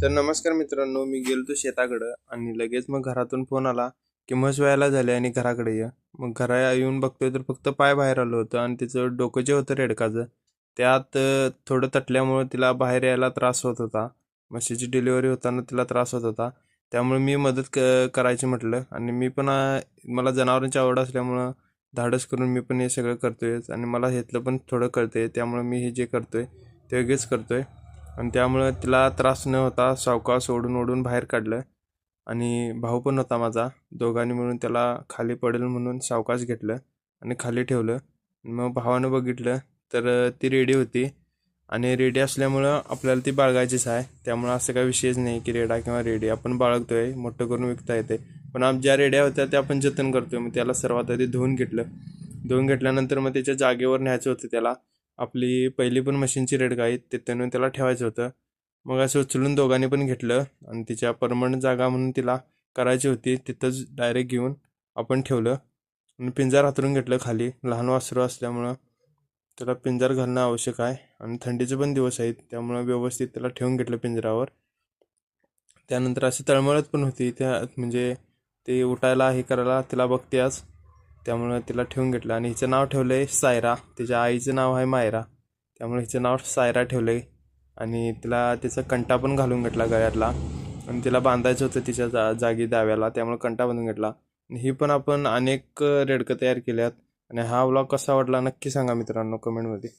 तर नमस्कार मित्रांनो, मी गेलतो शेताकडं आणि लगेच मग घरातून फोन आला की म्हस व्यायला झाले आणि घराकडे ये. मग घरा येऊन बघतोय तर फक्त पाय बाहेर आलं होतं आणि तिचं डोकं जे होतं रेडकाचं त्यात थोडं तटल्यामुळे तिला बाहेर यायला त्रास होत होता. म्हशीची डिलिव्हरी होताना तिला त्रास होत होता. त्यामुळे मी मदत करायची म्हटलं आणि मी पण मला जनावरांची आवड असल्यामुळं धाडस करून मी पण हे सगळं करतोय आणि मला ह्यातलं पण थोडं कळतंय. त्यामुळे मी हे जे करतोय ते वेगळेच करतोय आणि त्यामुळं तिला त्रास न होता सावकाश ओढून ओढून बाहेर काढलं. आणि भाऊ पण होता माझा. दोघांनी मिळून त्याला खाली पडेल म्हणून सावकाश घेतलं आणि खाली ठेवलं. मग भावानं बघितलं तर ती रेडी होती आणि रेडी असल्यामुळं आपल्याला ती बाळगायचीच आहे. त्यामुळं असं काही विषयच नाही की रेडा किंवा रेडी आपण बाळगतोय, मोठं करून विकता येते. पण ज्या रेड्या होत्या त्या आपण जतन करतोय. मग त्याला सर्वात आधी धुवून घेतलं. धुवून घेतल्यानंतर मग त्याच्या जागेवर न्यायचं होतं त्याला. आपली पहिली पण मशीनची रेडगा आहे तिथं त्याला ठेवायचं होतं. मग असं उचलून दोघांनी पण घेतलं आणि तिच्या परमनंट जागा म्हणून तिला करायची होती तिथंच डायरेक्ट घेऊन आपण ठेवलं आणि पिंजर हातरून घेतलं खाली. लहान वासरू असल्यामुळं त्याला पिंजर घालणं आवश्यक आहे आणि थंडीचे पण दिवस आहेत त्यामुळं व्यवस्थित त्याला ठेवून घेतलं पिंजरावर. त्यानंतर अशी तळमळत पण होती त्या म्हणजे ते उठायला हे करायला तिला बघते आज. त्यामुळं तिला ठेवून घेतलं आणि हिचं नाव ठेवलं आहे सायरा. तिच्या आईचं नाव आहे मायरा. त्यामुळे हिचं नाव सायरा ठेवलं आहे आणि तिला तिचा कंटा पण घालून घेतला गळ्यातला आणि तिला बांधायचं होतं तिच्या जागी दाव्याला. त्यामुळे कंटा बांधून घेतला. आणि ही पण आपण अनेक रेडकं तयार केल्यात. आणि हा व्लॉग कसा वाटला नक्की सांगा मित्रांनो कमेंटमध्ये.